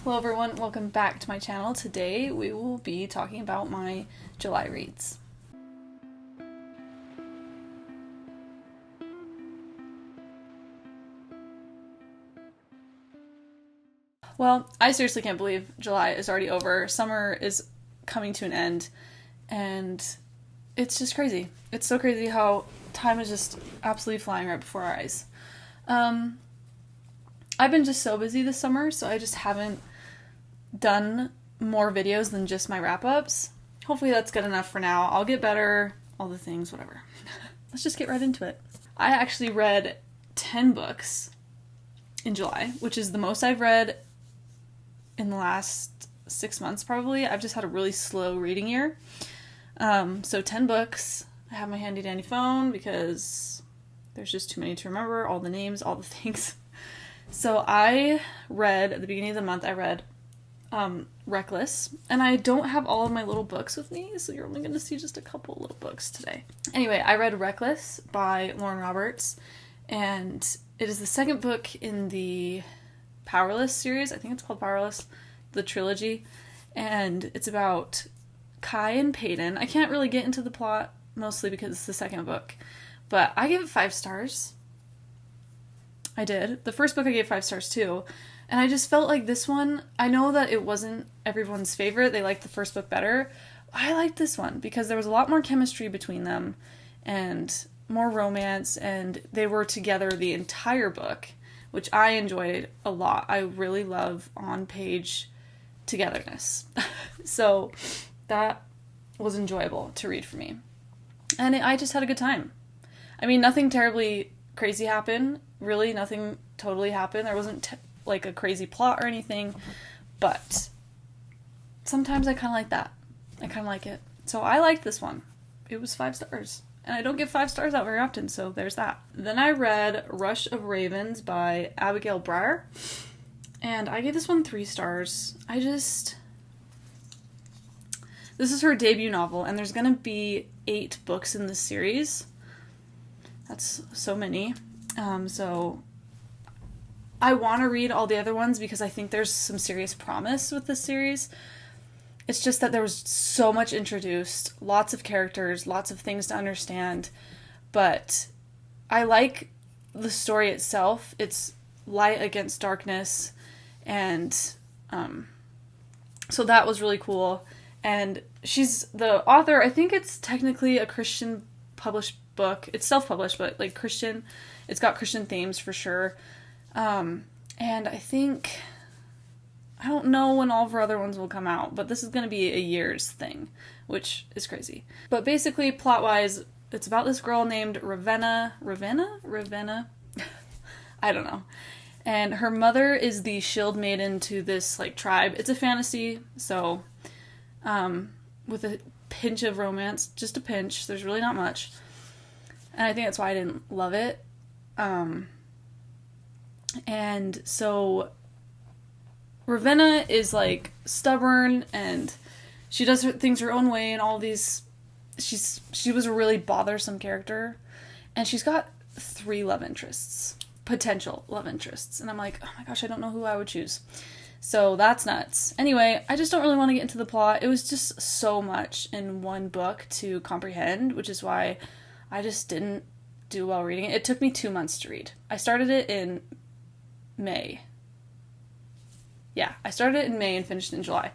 Hello everyone, welcome back to my channel. Today we will be talking about my July reads. Well, I seriously can't believe July is already over. Summer is coming to an end and it's just crazy. It's so crazy how time is just absolutely flying right before our eyes. I've been just so busy this summer, so I just haven't done more videos than just my wrap-ups. Hopefully that's good enough for now. I'll get better, all the things, whatever. Let's just get right into it. I actually read 10 books in July, which is the most I've read in the last 6 months probably. I've just had a really slow reading year. So 10 books. I have my handy dandy phone because there's just too many to remember, all the names, all the things. So I read, at the beginning of the month, I read Reckless, and I don't have all of my little books with me, so you're only going to see just a couple little books today. Anyway, I read Reckless by Lauren Roberts, and it is the second book in the Powerless series. I think it's called Powerless, the trilogy, and it's about Kai and Peyton. I can't really get into the plot, mostly because it's the second book, but I give it 5 stars. I did. The first book I gave 5 stars too. And I just felt like this one, I know that it wasn't everyone's favorite. They liked the first book better. I liked this one because there was a lot more chemistry between them and more romance, and they were together the entire book, which I enjoyed a lot. I really love on-page togetherness. So that was enjoyable to read for me. And I just had a good time. I mean, nothing terribly crazy happened. Really, nothing totally happened. There wasn't like a crazy plot or anything, but sometimes I kind of like that. I kind of like it. So I liked this one. It was 5 stars. And I don't give 5 stars out very often, so there's that. Then I read Rush of Ravens by Abigail Brier, and I gave this one 3 stars. This is her debut novel, and there's gonna be 8 books in this series. That's so many. So I want to read all the other ones because I think there's some serious promise with this series. It's just that there was so much introduced, lots of characters, lots of things to understand, but I like the story itself. It's light against darkness, and so that was really cool. And she's the author. I think it's technically a Christian published book. It's self-published, but like Christian. It's got Christian themes for sure. And I think, I don't know when all of her other ones will come out, but this is going to be a year's thing, which is crazy. But basically, plot-wise, it's about this girl named Ravenna? I don't know. And her mother is the shield maiden to this, like, tribe. It's a fantasy, so, with a pinch of romance, just a pinch, there's really not much. And I think that's why I didn't love it. And so Ravenna is like stubborn, and she does things her own way, and all these, she was a really bothersome character, and she's got 3 love interests, potential love interests, and I'm like, oh my gosh, I don't know who I would choose. So that's nuts. Anyway, I just don't really want to get into the plot. It was just so much in one book to comprehend, which is why I just didn't do well reading it. It took me 2 months to read. I started it in May. Yeah, I started it in May and finished it in July.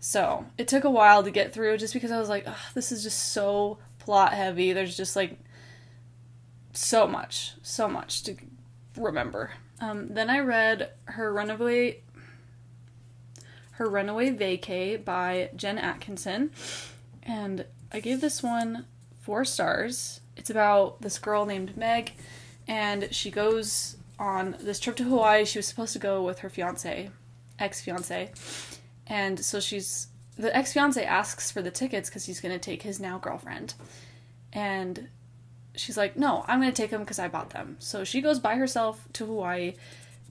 So it took a while to get through just because I was like, this is just so plot heavy. There's just like so much to remember. Then I read her Runaway Vacay by Jen Atkinson, and I gave this one 4 stars. It's about this girl named Meg, and she goes on this trip to Hawaii. She was supposed to go with her ex-fiance, and so the ex-fiance asks for the tickets because he's going to take his now girlfriend, and she's like, no, I'm going to take them because I bought them. So she goes by herself to Hawaii,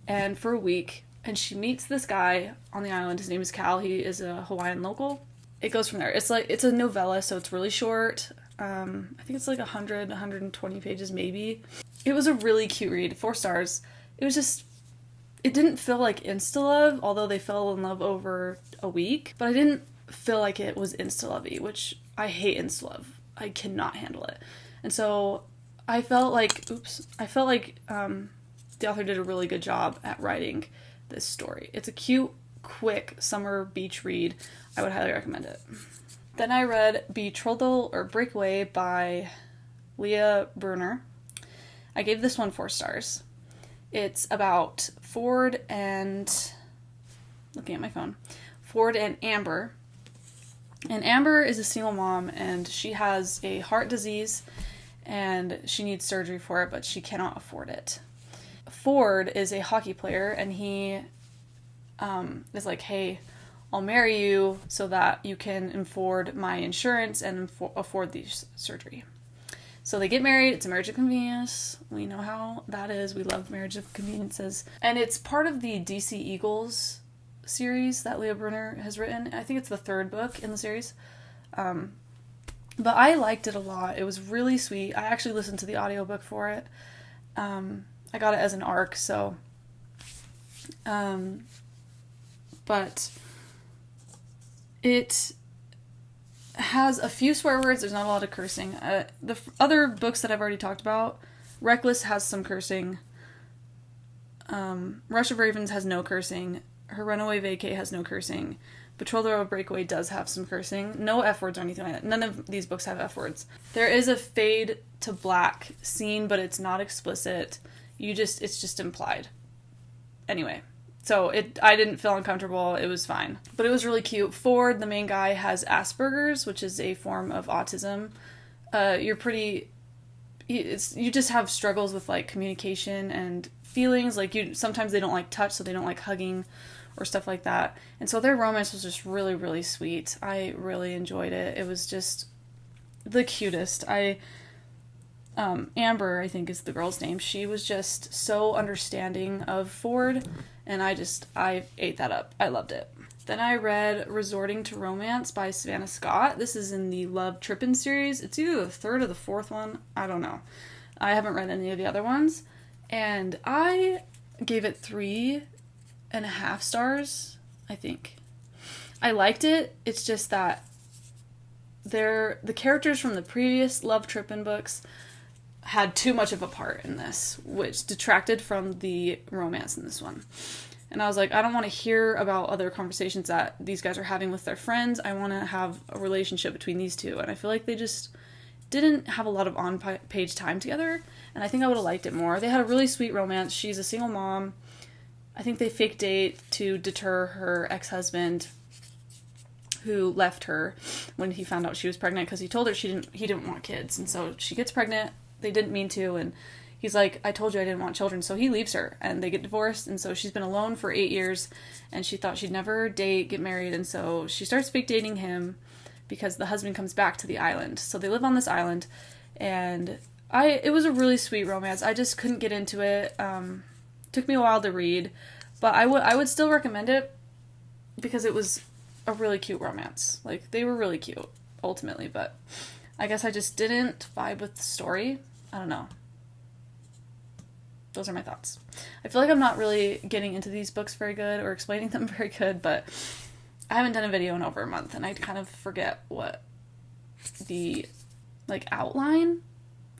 and for a week, and she meets this guy on the island. His name is Cal. He is a Hawaiian local. It goes from there. It's a novella, so it's really short. I think it's like 120 pages maybe. It was a really cute read. 4 stars. It was just it didn't feel like insta-love, although they fell in love over a week, but I didn't feel like it was insta-lovey, which I hate insta-love. I cannot handle it. And so I felt like, the author did a really good job at writing this story. It's a cute, quick summer beach read. I would highly recommend it. Then I read Betrothal or Breakaway by Leah Brunner. I gave this one 4 stars. It's about Ford and, looking at my phone, Ford and Amber. And Amber is a single mom, and she has a heart disease, and she needs surgery for it, but she cannot afford it. Ford is a hockey player, and he is like, hey, I'll marry you so that you can afford my insurance and afford the surgery. So they get married. It's a marriage of convenience. We know how that is. We love marriage of conveniences. And it's part of the DC Eagles series that Leah Brunner has written. I think it's the 3rd book in the series. But I liked it a lot. It was really sweet. I actually listened to the audiobook for it. I got it as an ARC, so... but it has a few swear words. There's not a lot of cursing. The other books that I've already talked about, Reckless has some cursing. Rush of Ravens has no cursing. Her Runaway Vacay has no cursing. Betrothal or Breakaway does have some cursing. No F words or anything like that. None of these books have F words. There is a fade to black scene, but it's not explicit. It's just implied. Anyway, so I didn't feel uncomfortable. It was fine. But it was really cute. Ford, the main guy, has Asperger's, which is a form of autism. You just have struggles with like communication and feelings. Like sometimes they don't like touch, so they don't like hugging or stuff like that. And so their romance was just really, really sweet. I really enjoyed it. It was just the cutest. Amber, I think is the girl's name. She was just so understanding of Ford, and I ate that up. I loved it. Then I read Resorting to Romance by Savannah Scott. This is in the Love Trippin' series. It's either the 3rd or the 4th one. I don't know. I haven't read any of the other ones. And I gave it 3.5 stars, I think. I liked it. It's just that the characters from the previous Love Trippin' books had too much of a part in this, which detracted from the romance in this one. And I was like, I don't want to hear about other conversations that these guys are having with their friends. I want to have a relationship between these two. And I feel like they just didn't have a lot of on-page time together. And I think I would have liked it more. They had a really sweet romance. She's a single mom. I think they fake date to deter her ex-husband, who left her when he found out she was pregnant, because he told her he didn't want kids. And so she gets pregnant. They didn't mean to, and he's like, I told you I didn't want children. So he leaves her, and they get divorced, and so she's been alone for 8 years, and she thought she'd never get married, and so she starts fake dating him because the husband comes back to the island. So they live on this island, and it was a really sweet romance. I just couldn't get into it. Took me a while to read, but I would still recommend it because it was a really cute romance. Like, they were really cute, ultimately, but I guess I just didn't vibe with the story. I don't know. Those are my thoughts. I feel like I'm not really getting into these books very good or explaining them very good, but I haven't done a video in over a month, and I kind of forget what the, outline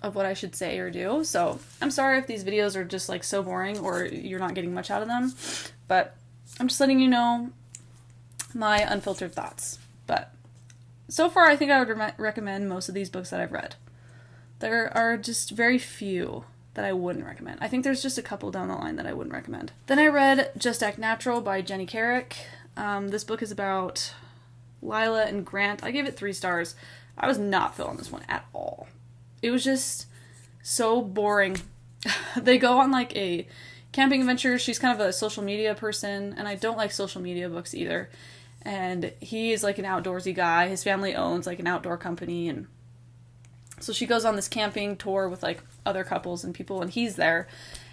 of what I should say or do. So I'm sorry if these videos are just, so boring or you're not getting much out of them, but I'm just letting you know my unfiltered thoughts. But so far, I think I would recommend most of these books that I've read. There are just very few that I wouldn't recommend. I think there's just a couple down the line that I wouldn't recommend. Then I read Just Act Natural by Genny Carrick. This book is about Lila and Grant. I gave it 3 stars. I was not feeling this one at all. It was just so boring. They go on a camping adventure. She's kind of a social media person, and I don't like social media books either. And he is an outdoorsy guy. His family owns an outdoor company, and so she goes on this camping tour with other couples and people, and he's there.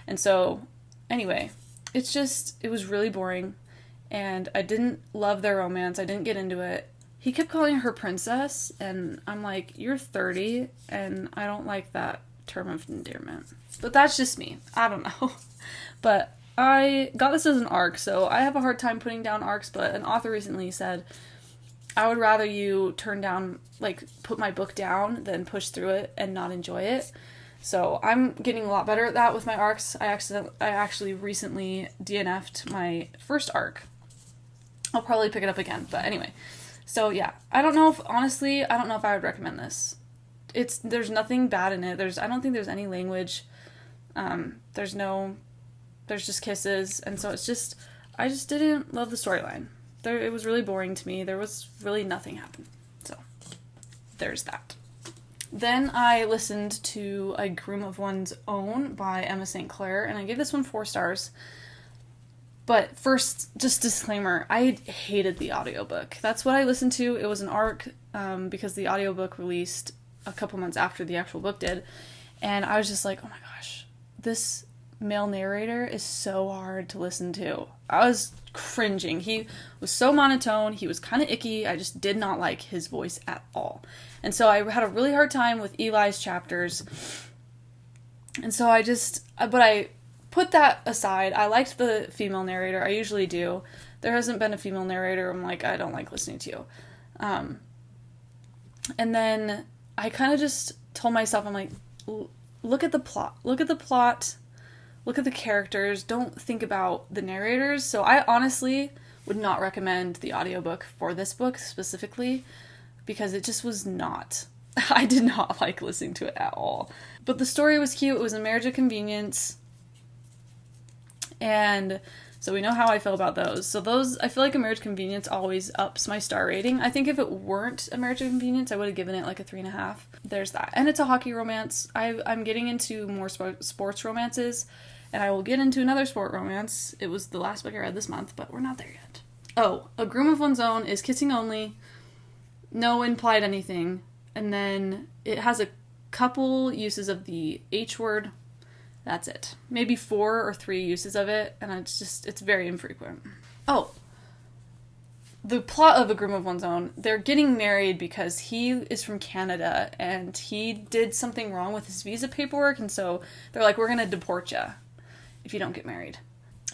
And so anyway, it was really boring, and I didn't love their romance. I didn't get into it. He kept calling her princess, and I'm like, you're 30, and I don't like that term of endearment. But that's just me. I don't know. But I got this as an arc, so I have a hard time putting down arcs, but an author recently said, I would rather you turn down, like, put my book down than push through it and not enjoy it. So I'm getting a lot better at that with my arcs. I actually recently DNF'd my first arc. I'll probably pick it up again, but anyway. So yeah, honestly, I don't know if I would recommend this. There's nothing bad in it. I don't think there's any language. There's just kisses, and so I just didn't love the storyline. It was really boring to me. There was really nothing happened. So there's that. Then I listened to A Groom of One's Own by Emma St. Clair, and I gave this one 4 stars. But first, just disclaimer, I hated the audiobook. That's what I listened to. It was an arc, because the audiobook released a couple months after the actual book did. And I was just like, oh my gosh, this male narrator is so hard to listen to. I was cringing. He was so monotone. He was kind of icky. I just did not like his voice at all. And so I had a really hard time with Eli's chapters. And so but I put that aside. I liked the female narrator. I usually do. There hasn't been a female narrator. I'm like, I don't like listening to you. And then I kind of just told myself, I'm like, look at the plot. Look at the plot. Look at the characters. Don't think about the narrators. So I honestly would not recommend the audiobook for this book specifically, because it just was not. I did not like listening to it at all. But the story was cute. It was a marriage of convenience. And so we know how I feel about those. So I feel like a marriage of convenience always ups my star rating. I think if it weren't a marriage of convenience, I would have given it like a 3.5. There's that. And it's a hockey romance. I'm getting into more sports romances. And I will get into another sport romance. It was the last book I read this month, but we're not there yet. Oh, A Groom of One's Own is kissing only. No implied anything. And then it has a couple uses of the H word. That's it. Maybe 4 or 3 uses of it. And it's very infrequent. Oh. The plot of A Groom of One's Own. They're getting married because he is from Canada. And he did something wrong with his visa paperwork. And so they're like, we're going to deport you if you don't get married.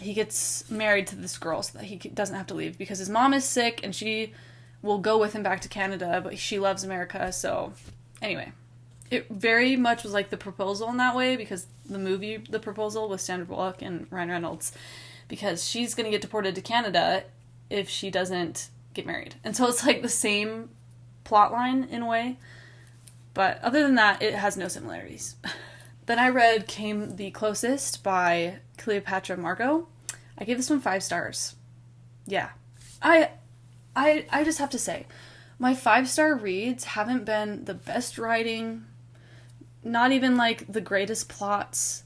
He gets married to this girl so that he doesn't have to leave because his mom is sick and she will go with him back to Canada, but she loves America. So anyway, it very much was like The Proposal in that way, because the movie The Proposal with Sandra Bullock and Ryan Reynolds, because she's going to get deported to Canada if she doesn't get married. And so it's like the same plot line in a way, but other than that, it has no similarities. Then I read Came the Closest by Cleopatra Margot. I gave this one 5 stars. Yeah. I just have to say, my 5-star reads haven't been the best writing, not even like the greatest plots.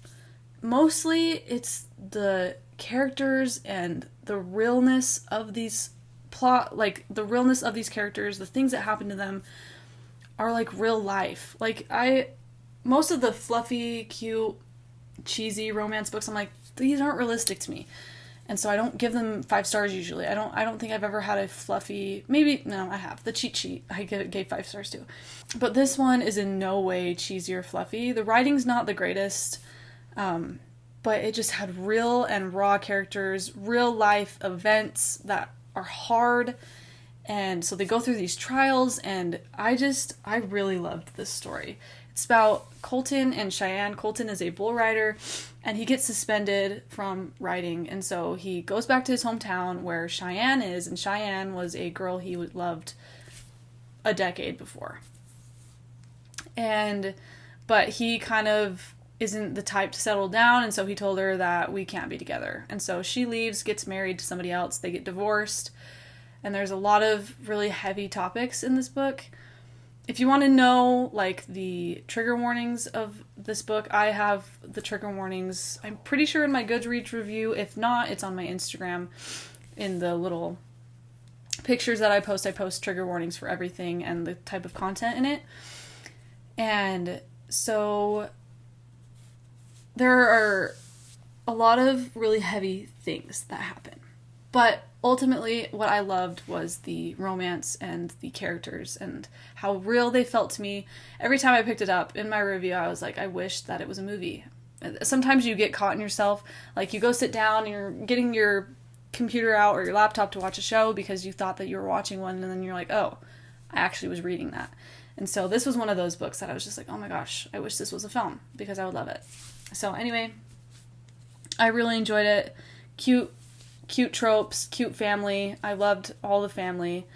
Mostly it's the characters and the realness of these the realness of these characters, the things that happen to them are like real life. Like most of the fluffy, cute, cheesy romance books, I'm like, these aren't realistic to me. And so I don't give them 5 stars usually. I don't think I've ever had a fluffy, no, I have. The Cheat Sheet, I gave 5 stars to. But this one is in no way cheesy or fluffy. The writing's not the greatest, but it just had real and raw characters, real life events that are hard. And so they go through these trials, and I really loved this story. It's about Colton and Cheyenne. Colton is a bull rider, and he gets suspended from riding. And so he goes back to his hometown where Cheyenne is, and Cheyenne was a girl he loved a decade before. But he kind of isn't the type to settle down, and so he told her that we can't be together. And so she leaves, gets married to somebody else, they get divorced, and there's a lot of really heavy topics in this book. If you want to know, like, the trigger warnings of this book, I have the trigger warnings, I'm pretty sure in my Goodreads review. If not, it's on my Instagram. In the little pictures that I post trigger warnings for everything and the type of content in it. And so there are a lot of really heavy things that happen. But ultimately, what I loved was the romance and the characters and how real they felt to me. Every time I picked it up in my review, I was like, I wish that it was a movie. sometimes you get caught in yourself. Like, you go sit down and you're getting your computer out or your laptop to watch a show because you thought that you were watching one, and then you're like, oh, I actually was reading that. And so this was one of those books that I was just like, oh my gosh, I wish this was a film because I would love it. So anyway, I really enjoyed it. Cute tropes, cute family. I loved all the family.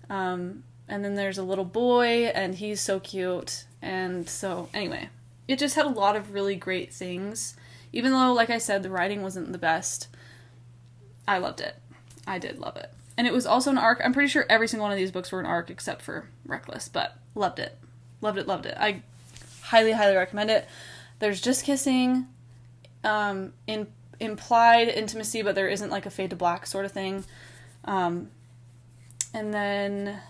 And then there's a little boy, and he's so cute. And so anyway, it just had a lot of really great things. Even though, like I said, the writing wasn't the best, I loved it. I did love it. And it was also an arc. I'm pretty sure every single one of these books were an arc except for Reckless, but loved it. Loved it, loved it. I highly, highly recommend it. There's just kissing, implied intimacy, but there isn't like a fade to black sort of thing. And then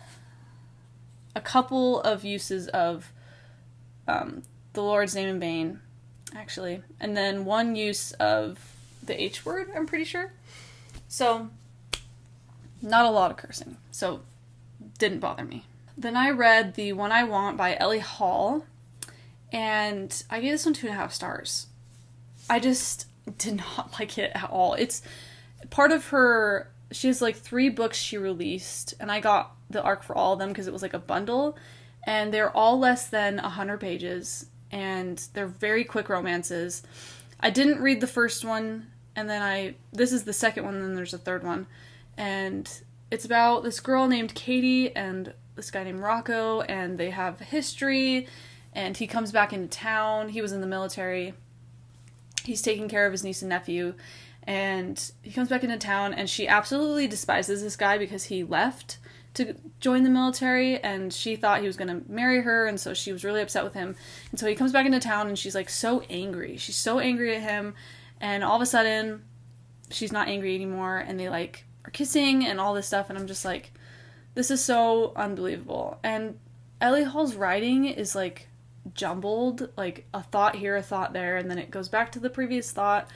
a couple of uses of the Lord's name in vain, actually. And then one use of the H word, I'm pretty sure. So, not a lot of cursing. So, didn't bother me. Then I read The One I Want by Ellie Hall, and I gave this one 2.5 stars. I just did not like it at all. It's part of her, she has like 3 books she released, and I got the arc for all of them because it was like a bundle, and they're all less than 100 pages, and they're very quick romances. I didn't read the first one, and then this is the second one, and then there's a third one, and it's about this girl named Katie and this guy named Rocco, and they have history, and he comes back into town. He was in the military. He's taking care of his niece and nephew, and he comes back into town, and she absolutely despises this guy because he left to join the military, and she thought he was going to marry her, and so she was really upset with him. And so he comes back into town, and she's like so angry. She's so angry at him, and all of a sudden, she's not angry anymore, and they like are kissing and all this stuff, and I'm just like, this is so unbelievable. And Ellie Hall's writing is like jumbled, like a thought here, a thought there, and then it goes back to the previous thought,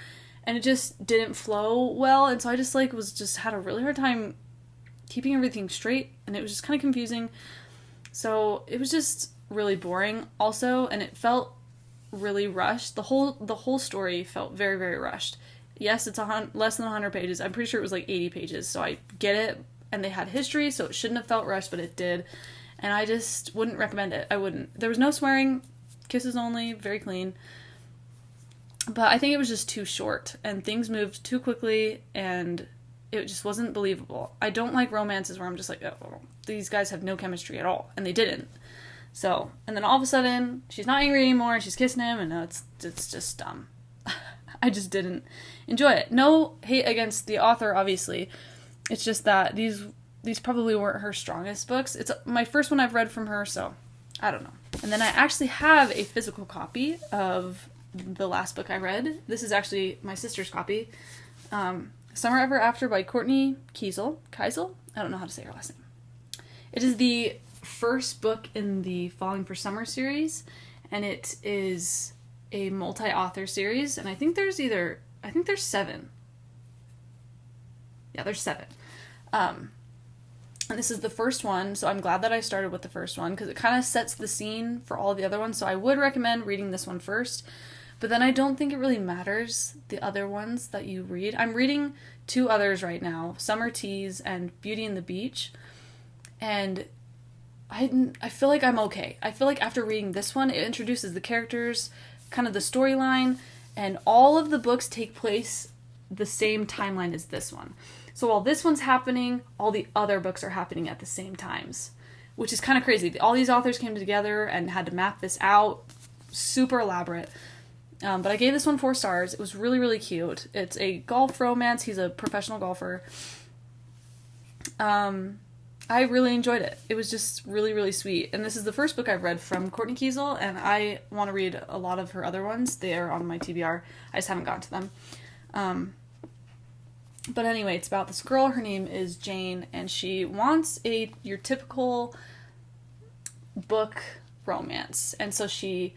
and it just didn't flow well, and so I just like had a really hard time keeping everything straight, and it was just kind of confusing. So it was just really boring also, and it felt really rushed. The whole story felt very, very rushed. Yes, it's less than 100 pages. I'm pretty sure it was like 80 pages, so I get it. And they had history, so it shouldn't have felt rushed, but it did. And I just wouldn't recommend it. I wouldn't. There was no swearing, kisses only, very clean. But I think it was just too short, and things moved too quickly, and it just wasn't believable. I don't like romances where I'm just like, oh, these guys have no chemistry at all, and they didn't. So, and then all of a sudden, she's not angry anymore, and she's kissing him, and it's just dumb. I just didn't enjoy it. No hate against the author, obviously. It's just that these probably weren't her strongest books. It's my first one I've read from her, so I don't know. And then I actually have a physical copy of the last book I read. This is actually my sister's copy. Summer Ever After by Kortney Keisel. I don't know how to say her last name. It is the first book in the Falling for Summer series, and it is a multi-author series, and I think there's 7. Yeah, there's 7. And this is the first one, so I'm glad that I started with the first one, because it kind of sets the scene for all the other ones, so I would recommend reading this one first, but then I don't think it really matters the other ones that you read. I'm reading 2 others right now, Summer Teas and Beauty and the Beach, and I feel like I'm okay. I feel like after reading this one, it introduces the characters, kind of the storyline, and all of the books take place the same timeline as this one. So while this one's happening, all the other books are happening at the same times, which is kind of crazy. All these authors came together and had to map this out. Super elaborate. But I gave this one 4 stars. It was really, really cute. It's a golf romance. He's a professional golfer. I really enjoyed it. It was just really, really sweet. And this is the first book I've read from Kortney Keisel, and I want to read a lot of her other ones. They are on my TBR. I just haven't gotten to them. But anyway, it's about this girl. Her name is Jane, and she wants your typical book romance. And so she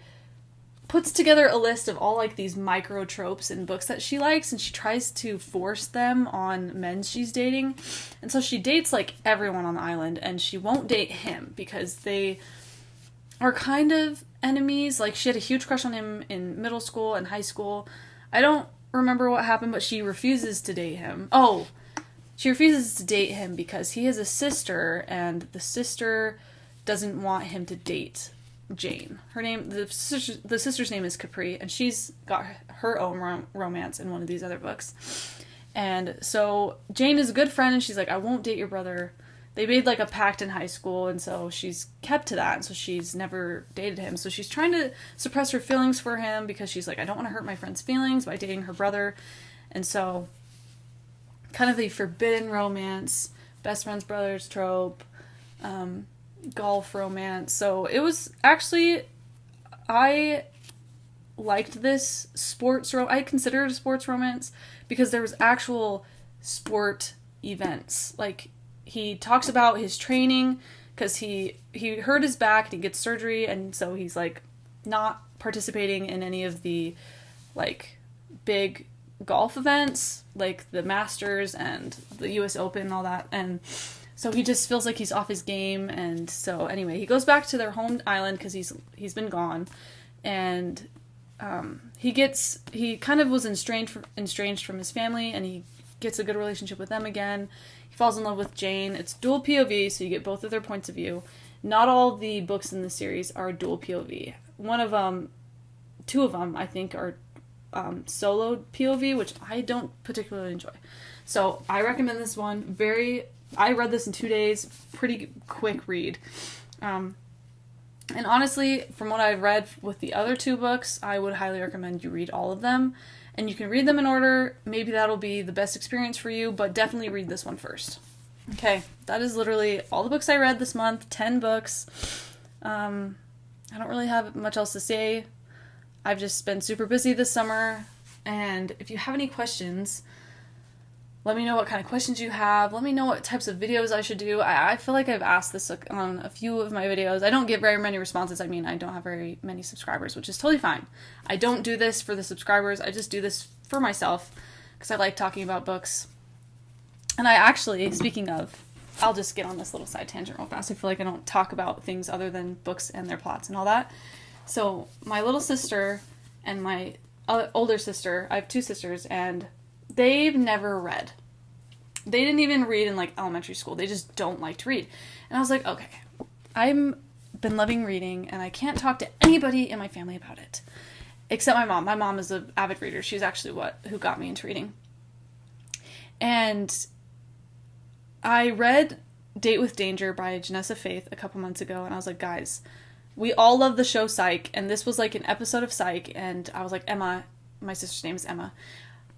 puts together a list of all like these micro tropes in books that she likes, and she tries to force them on men she's dating. And so she dates like everyone on the island, and she won't date him because are kind of enemies. Like, she had a huge crush on him in middle school and high school. I don't remember what happened, but she refuses to date him. Oh, she refuses to date him because he has a sister, and the sister doesn't want him to date Jane. The sister's name is Capri, and she's got her own romance in one of these other books. And so Jane is a good friend, and she's like, I won't date your brother. They made like a pact in high school, and so she's kept to that, and so she's never dated him. So she's trying to suppress her feelings for him because she's like, I don't want to hurt my friend's feelings by dating her brother. And so kind of the forbidden romance, best friends brothers trope, golf romance. So it was actually, I liked this I consider it a sports romance because there was actual sport events. Like, he talks about his training because he hurt his back and he gets surgery, and so he's like not participating in any of the like big golf events like the Masters and the US Open and all that, and so he just feels like he's off his game. And so anyway, he goes back to their home island because he's been gone, and he kind of was estranged from his family, and he gets a good relationship with them again. He falls in love with Jane. It's dual POV, so you get both of their points of view. Not all the books in the series are dual POV. Two of them, I think, are solo POV, which I don't particularly enjoy. So I recommend this one. I read this in 2 days. Pretty quick read. And honestly, from what I've read with the other 2 books, I would highly recommend you read all of them. And you can read them in order. Maybe that'll be the best experience for you, but definitely read this one first. Okay, that is literally all the books I read this month. 10 books. I don't really have much else to say. I've just been super busy this summer. And if you have any questions, let me know what kind of questions you have. Let me know what types of videos I should do. I feel like I've asked this on a few of my videos. I don't get very many responses. I mean, I don't have very many subscribers, which is totally fine. I don't do this for the subscribers. I just do this for myself because I like talking about books. And I actually, speaking of, I'll just get on this little side tangent real fast. I feel like I don't talk about things other than books and their plots and all that. So my little sister and my older sister, I have 2 sisters, and they've never read. They didn't even read in like elementary school. They just don't like to read. And I was like, okay, I've been loving reading, and I can't talk to anybody in my family about it. Except my mom. My mom is an avid reader. She's actually who got me into reading. And I read Date with Danger by Janessa Faith a couple months ago, and I was like, guys, we all love the show Psych, and this was like an episode of Psych, and I was like, Emma, my sister's name is Emma,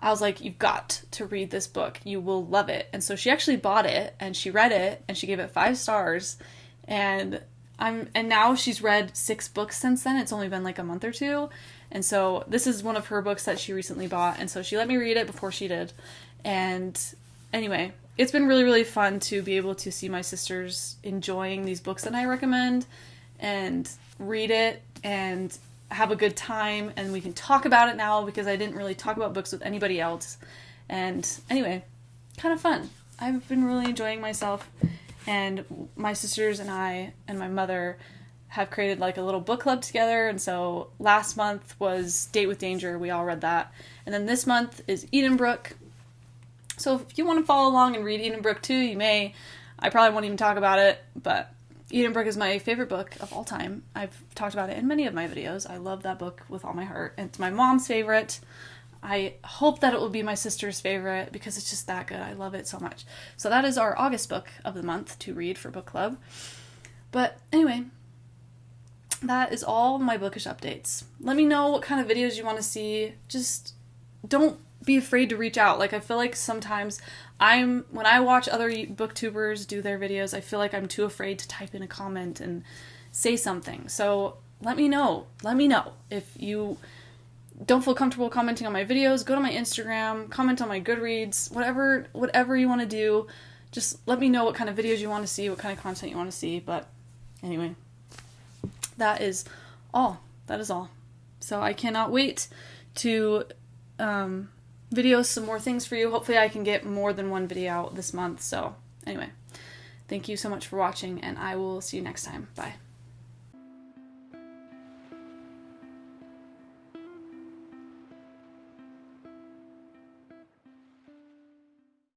I was like, you've got to read this book. You will love it. And so she actually bought it, and she read it, and she gave it 5 stars, and now she's read 6 books since then. It's only been like a month or 2, and so this is one of her books that she recently bought, and so she let me read it before she did. And anyway, it's been really, really fun to be able to see my sisters enjoying these books that I recommend, and read it, and have a good time, and we can talk about it now because I didn't really talk about books with anybody else. And anyway, kind of fun. I've been really enjoying myself, and my sisters and I and my mother have created like a little book club together. And so last month was Date with Danger. We all read that. And then this month is Edenbrook. So if you want to follow along and read Edenbrook too, you may. I probably won't even talk about it, but Edenbrook is my favorite book of all time. I've talked about it in many of my videos. I love that book with all my heart. It's my mom's favorite. I hope that it will be my sister's favorite because it's just that good. I love it so much. So that is our August book of the month to read for book club. But anyway, that is all my bookish updates. Let me know what kind of videos you want to see. Just don't be afraid to reach out. Like, I feel like sometimes when I watch other booktubers do their videos, I feel like I'm too afraid to type in a comment and say something. So let me know. Let me know. If you don't feel comfortable commenting on my videos, go to my Instagram, comment on my Goodreads, whatever you want to do. Just let me know what kind of videos you want to see, what kind of content you want to see. But anyway, that is all. That is all. So I cannot wait to video some more things for you. Hopefully I can get more than one video out this month. So anyway, thank you so much for watching, and I will see you next time. Bye.